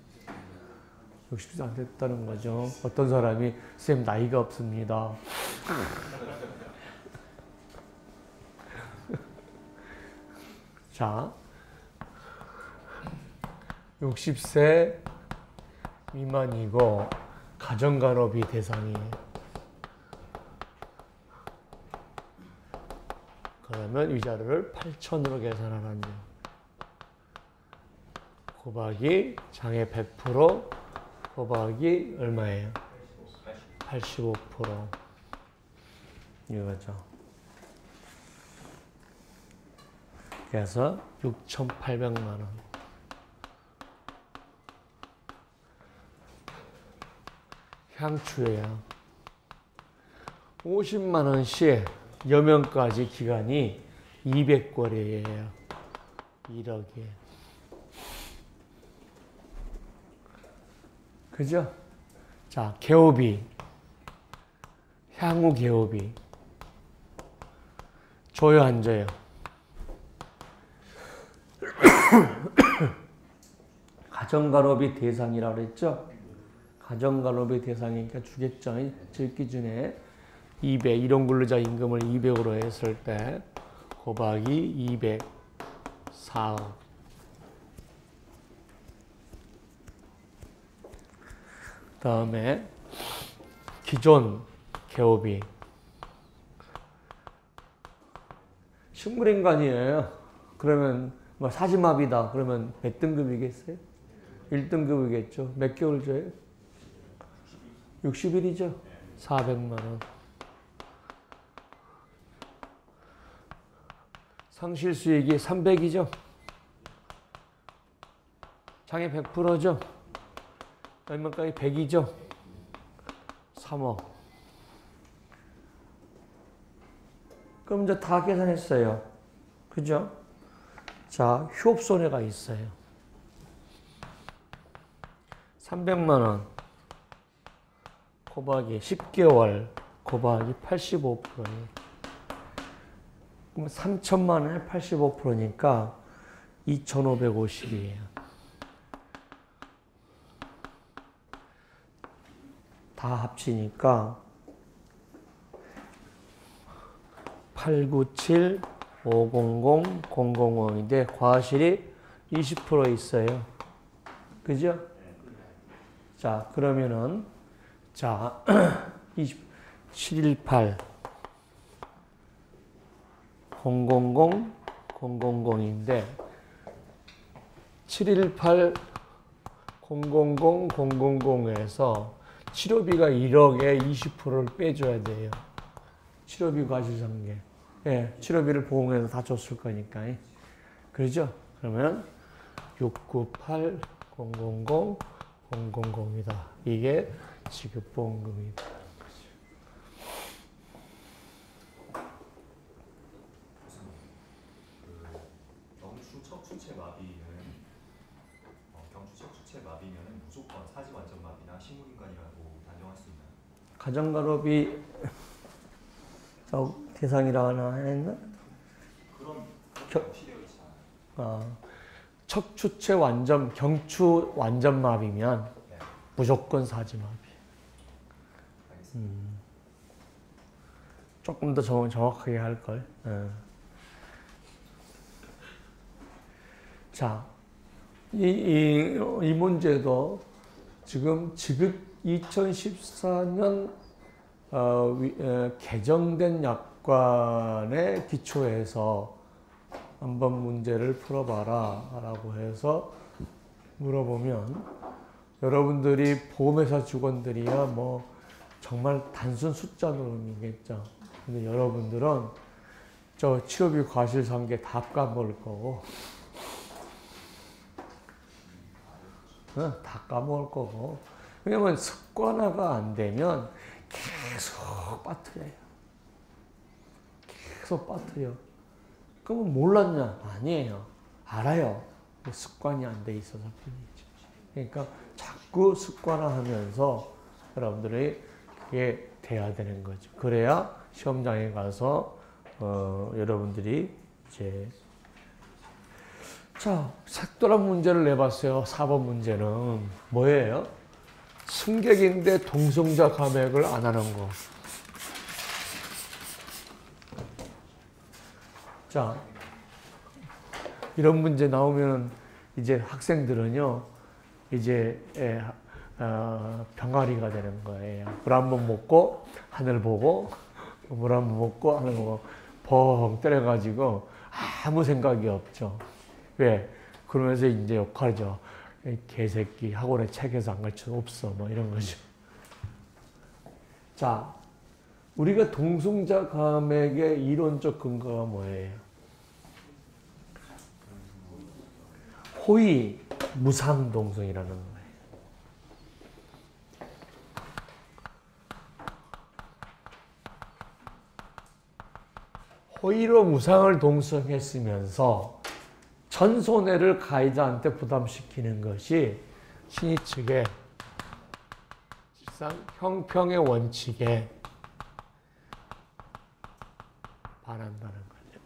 60세 안 됐다는 거죠. 어떤 사람이 선생님 나이가 없습니다. 자, 60세 미만이고 가정간호비 대상이에요. 그러면 위자료를 8,000으로 계산하는 점. 곱하기 장애 100% 곱하기 얼마예요? 85%. 이거죠. 그래서 6,800만 원. 향추예요. 50만 원씩 여명까지 기간이 200거래예요. 1억에. 그죠? 자, 개호비. 향후 개호비. 줘요, 안 줘요? 가정간호비 대상이라고 그랬죠? 가정간호비 대상이니까 주겠죠. 질 기준에 200, 일용근로자 임금을 200으로 했을 때 곱하기 200, 4억. 그 다음에 기존 개호비. 식물인간이에요. 그러면 뭐 사지마비다. 그러면 몇 등급이겠어요? 1등급이겠죠. 몇 개월 줘요? 60일이죠. 400만 원. 상실 수익이 300이죠. 장애 100%죠. 얼마까지? 100이죠. 3억. 그럼 이제 다 계산했어요. 그죠? 자, 휴업손해가 있어요. 300만 원 곱하기 10개월 곱하기 85%예요. 그럼 3천만 원에 85%니까 2,550이에요. 다 합치니까 897, 500, 005인데 과실이 20% 있어요. 그죠? 자, 그러면은 자, 718 000 000인데 718 000 000에서 치료비가 1억에 20%를 빼줘야 돼요. 치료비 과실상계. 예, 치료비를 보험에서 다 줬을 거니까. 그렇죠? 그러면 698 000 000이다. 이게 지급보험금이다. 경추척추체 마비는 경추척추체 마비면은 무조건 사지완전마비나 식물인간이라고 단정할 수 있나요? 가정간호비 대상이라 하나 했나? 그런 시되어 있지 않아요. 척추체 완전 경추 완전마비면 네. 무조건 사지마비. 알겠습니다. 조금 더 정확하게 할 걸. 자, 이 문제도 지금 지급 2014년 개정된 약관에 기초해서 한번 문제를 풀어봐라 라고 해서 물어보면 여러분들이 보험회사 직원들이야 뭐 정말 단순 숫자 노름이겠죠. 근데 여러분들은 저 치료비 과실상계 다 까먹을 거고 다 까먹을 거고. 왜냐면 습관화가 안 되면 계속 빠뜨려요. 계속 빠뜨려. 그러면 몰랐냐? 아니에요. 알아요. 습관이 안 돼 있어서 뿐이죠. 그러니까 자꾸 습관화하면서 여러분들이 그게 돼야 되는 거죠. 그래야 시험장에 가서 여러분들이 이제 자, 색도란 문제를 내봤어요. 4번 문제는 뭐예요? 승객인데 동승자 감액을 안 하는 거. 자, 이런 문제 나오면 이제 학생들은요, 이제 병아리가 되는 거예요. 물 한 번 먹고 하늘 보고, 물 한 번 먹고 하늘 보고, 벙 때려가지고 아무 생각이 없죠. 왜? 그러면서 이제 욕하죠. 개새끼 학원에 책에서 안 가르쳐 없어. 뭐 이런 거죠. 자, 우리가 동승자 감액의 이론적 근거가 뭐예요? 호의, 무상동승이라는 거예요. 호의로 무상을 동승했으면서 전 손해를 가해자한테 부담시키는 것이 신의 측의 실상 형평의 원칙에 반한다는 거죠.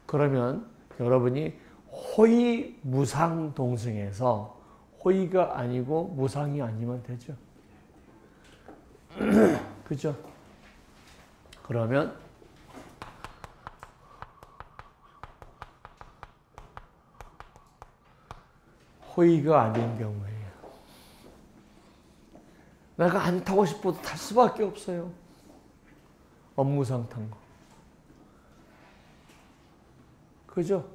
그러면 여러분이 호의 무상 동승에서 호의가 아니고 무상이 아니면 되죠. 그죠? 그러면 호의가 아닌 경우에요. 내가 안 타고 싶어도 탈 수밖에 없어요. 업무상 탄 거. 그죠?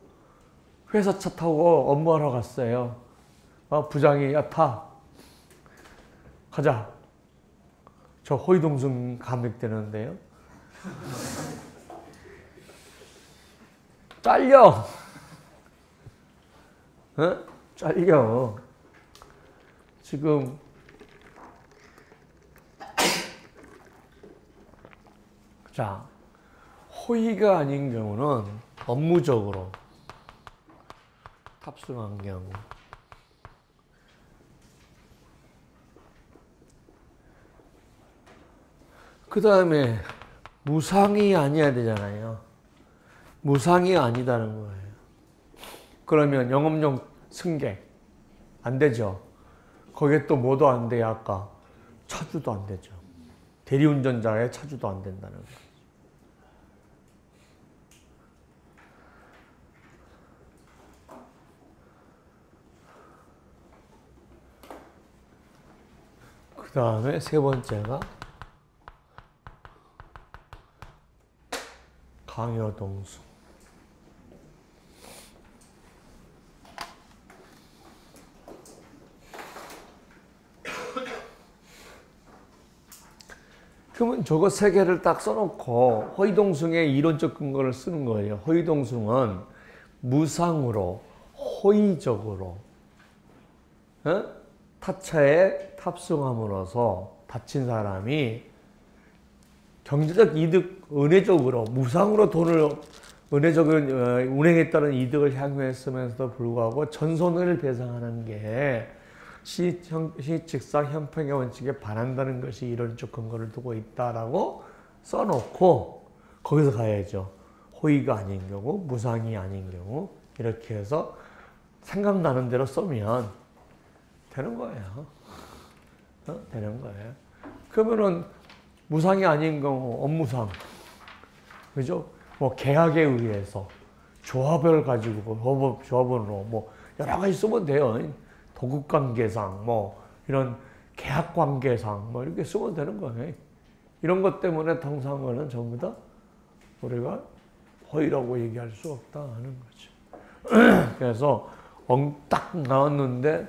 회사 차 타고 업무하러 갔어요. 부장이 야 타. 가자. 저 호의동승 감액되는데요. 잘려. 어? 잘려. 지금 자, 호의가 아닌 경우는 업무적으로 탑승한 경우, 그 다음에 무상이 아니어야 되잖아요. 무상이 아니다는 거예요. 그러면 영업용 승객 안 되죠. 거기에 또 뭐도 안 돼요. 아까 차주도 안 되죠. 대리운전자의 차주도 안 된다는 거예요. 그 다음에 세 번째가 강요동승. 그러면 저거 세 개를 딱 써놓고 호의동승의 이론적 근거를 쓰는 거예요. 호의동승은 무상으로 호의적으로 타차에 탑승함으로써 다친 사람이 경제적 이득, 은혜적으로 무상으로 돈을 은혜적인 운행에 따른 이득을 향유했으면서도 불구하고 전손해를 배상하는 게 시측상 형평의 원칙에 반한다는 것이 이론적 근거를 두고 있다라고 써놓고 거기서 가야죠. 호의가 아닌 경우, 무상이 아닌 경우 이렇게 해서 생각나는 대로 쓰면 되는 거예요. 되는 거예요. 그러면은 무상이 아닌 경우 업무상, 그죠? 뭐 계약에 의해서 조합을 가지고 조합으로 뭐 여러 가지 쓰면 돼요. 도급관계상, 뭐, 이런 계약관계상, 뭐, 이렇게 쓰면 되는 거예요. 이런 것 때문에 통상어는 전부 다 우리가 호의라고 얘기할 수 없다 하는 거죠. 그래서 딱 나왔는데,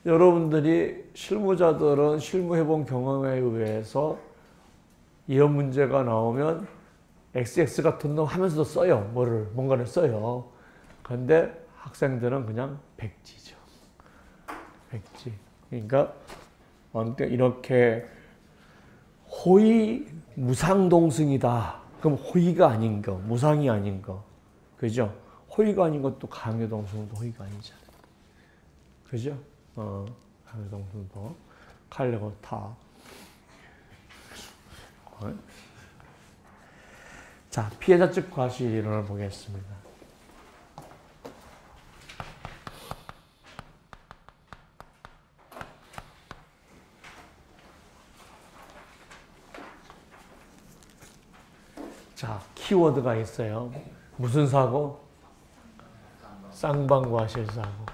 여러분들이 실무자들은 실무해본 경험에 의해서 이런 문제가 나오면 XX 같은 놈 하면서도 써요. 뭔가를 써요. 근데 학생들은 그냥 백지죠. 백지. 그러니까 이렇게 호의 무상동승이다. 그럼 호의가 아닌 거, 무상이 아닌 거, 그죠? 호의가 아닌 것도 강요동승도 호의가 아니잖아요. 그죠? 강요동승도 가려고 타. 자, 피해자 측 과실 이론을 보겠습니다. 자, 키워드가 있어요. 무슨 사고? 쌍방과실사고.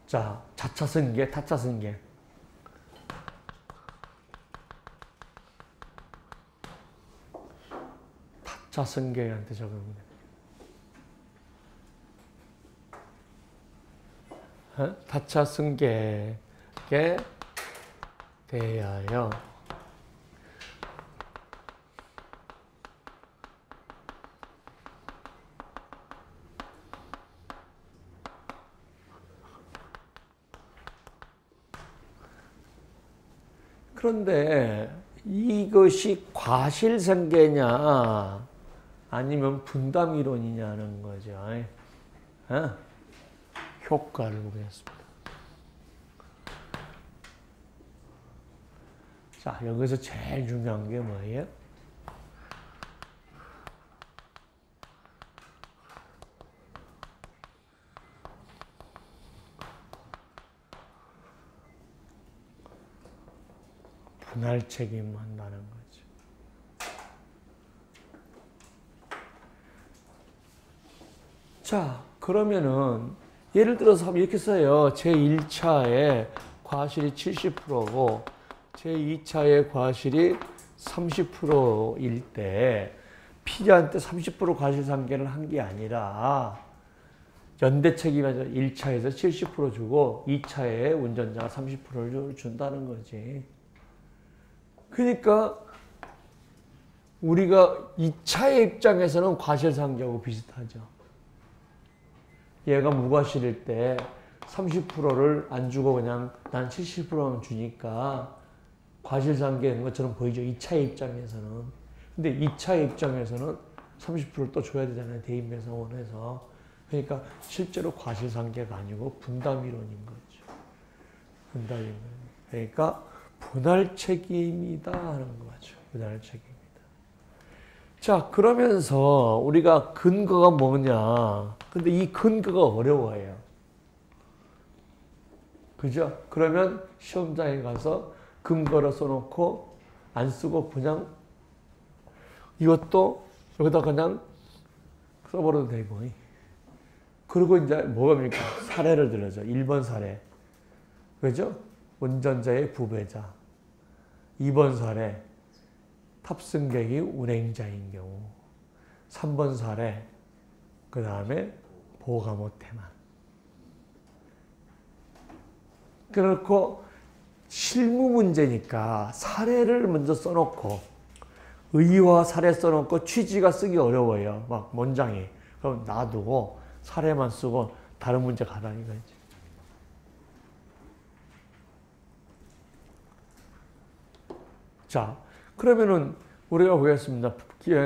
자, 자차승계, 타차승계. 타차승계한테 적용됩니다. 타차승계에 대하여 그런데 이것이 과실승계냐 아니면 분담이론이냐는 거죠. 효과를 보겠습니다. 자, 여기서 제일 중요한 게 뭐예요? 분할 책임한다는 거죠. 자, 그러면은 예를 들어서 이렇게 써요. 제1차에 과실이 70%고 제2차의 과실이 30%일 때 피자한테 30% 과실상계를 한 게 아니라 연대 책임에서 1차에서 70% 주고 2차에 운전자가 30%를 준다는 거지. 그러니까 우리가 2차의 입장에서는 과실상계하고 비슷하죠. 얘가 무과실일 때 30%를 안 주고 그냥 난 70%만 주니까 과실상계인 것처럼 보이죠. 2차의 입장에서는. 근데 2차의 입장에서는 30%를 또 줘야 되잖아요. 대인배상원에서. 그러니까 실제로 과실상계가 아니고 분담이론인 거죠. 분담이론. 그러니까 분할 책임이다 하는 거죠. 분할 책임이다. 자, 그러면서 우리가 근거가 뭐냐. 근데 이 근거가 어려워요. 그죠? 그러면 시험장에 가서 근거를 써놓고 안 쓰고 그냥 이것도 여기다 그냥 써버려도 되고. 그리고 이제 뭐가 사례를 들어줘. 1번 사례. 그죠? 운전자의 부배자. 2번 사례. 탑승객이 운행자인 경우. 3번 사례. 그 다음에 보호감호태만. 그렇고 실무 문제니까 사례를 먼저 써놓고 의의와 사례 써놓고 취지가 쓰기 어려워요. 막 문장이. 그럼 놔두고 사례만 쓰고 다른 문제 가라는 거지. 자, 그러면은 우리가 보겠습니다.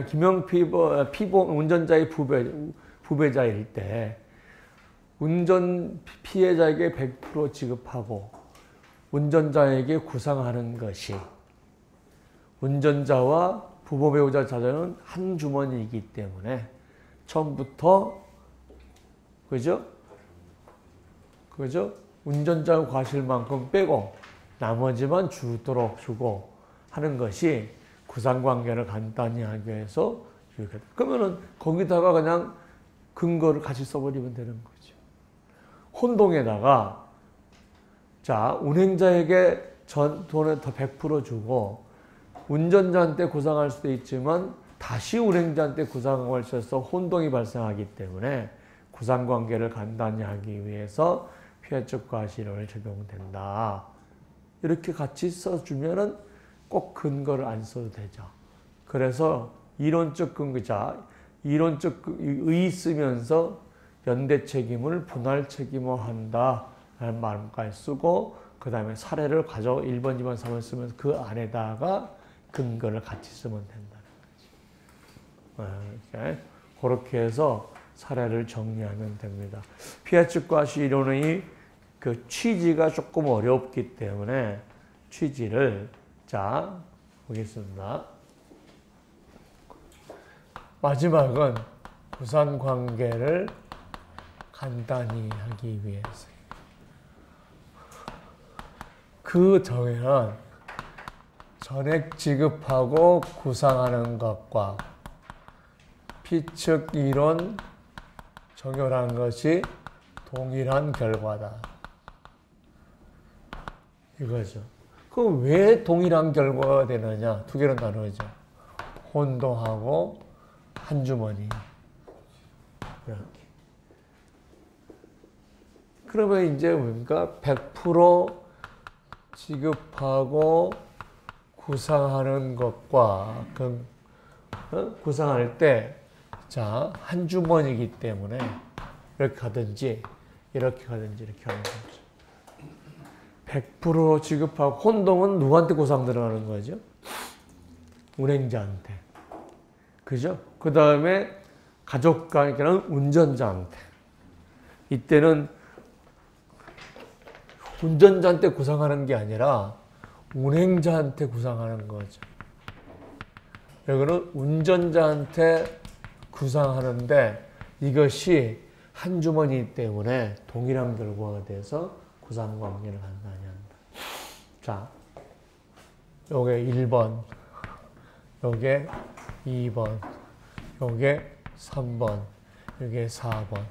김영 피보 운전자의 부배자일 때 운전 피해자에게 100% 지급하고 운전자에게 구상하는 것이 운전자와 부모 배우자 자녀는 한 주머니이기 때문에 처음부터 그죠? 운전자 과실만큼 빼고 나머지만 주도록 주고 하는 것이 구상관계를 간단히 하기 위해서 그러면은 거기다가 그냥 근거를 같이 써버리면 되는 거죠. 혼동에다가 자, 운행자에게 돈을 더 100% 주고 운전자한테 구상할 수도 있지만 다시 운행자한테 구상할 수 있어서 혼동이 발생하기 때문에 구상관계를 간단히 하기 위해서 피해적 과실을 적용된다. 이렇게 같이 써주면은 꼭 근거를 안 써도 되죠. 그래서 이론적 근거자, 이론적 의 쓰면서 연대 책임을 분할 책임화한다 라는 말까지 쓰고 그 다음에 사례를 가져 1번, 2번, 3번 쓰면서 그 안에다가 근거를 같이 쓰면 된다는 거지. 그렇게 해서 사례를 정리하면 됩니다. 피해적 과실 이론의 그 취지가 조금 어렵기 때문에 취지를 자 보겠습니다. 마지막은 구상관계를 간단히 하기 위해서 그 정의는 전액 지급하고 구상하는 것과 P측 이론 적용한 것이 동일한 결과다. 이거죠. 그럼 왜 동일한 결과가 되느냐? 두 개로 나누죠. 혼동하고 한 주머니. 이렇게. 그러면 이제 뭡니까? 100% 지급하고 구상하는 것과 구상할 때 자, 한 주머니이기 때문에 이렇게 가든지 이렇게 가든지 이렇게 하는 거죠. 100% 지급하고 혼동은 누구한테 구상 들어가는 거죠? 운행자한테. 그죠? 그 다음에 가족과 운전자한테. 이때는 운전자한테 구상하는 게 아니라 운행자한테 구상하는 거죠. 여기는 운전자한테 구상하는데 이것이 한 주머니 때문에 동일한 결과가 돼서 구상관계를 판단해야 한다. 자, 요게 1번, 요게 2번, 요게 3번, 요게 4번.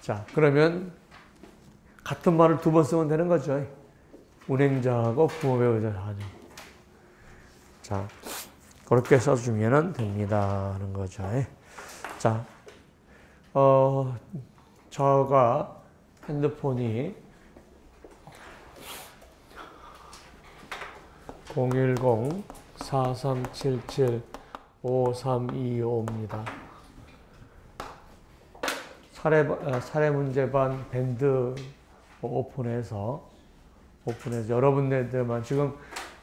자, 그러면 같은 말을 두 번 쓰면 되는 거죠. 운행자하고 부모배우자 하죠. 자, 그렇게 써주면 됩니다. 하는 거죠. 자, 저가 핸드폰이 010-4377-5325입니다. 사례 문제반 밴드 오픈해서 여러분들만 지금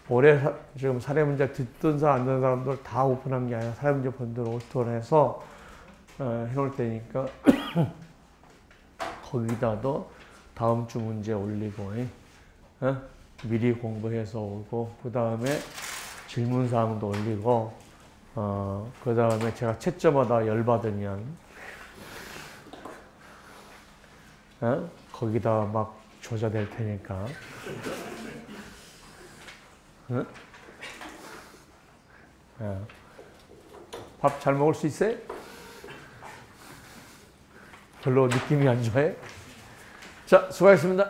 올해 지금 사례 문제 듣던 사람 안 듣는 사람들 다 오픈한 게 아니라 사례 문제 본들 오픈해서 해놓을 테니까 거기다도 다음 주 문제 올리고 미리 공부해서 오고 그 다음에 질문 사항도 올리고 그 다음에 제가 채점마다 열받으면 거기다 막 조져댈 테니까 밥 잘 먹을 수 있어요? 별로 느낌이 안 좋아해? 자, 수고하셨습니다.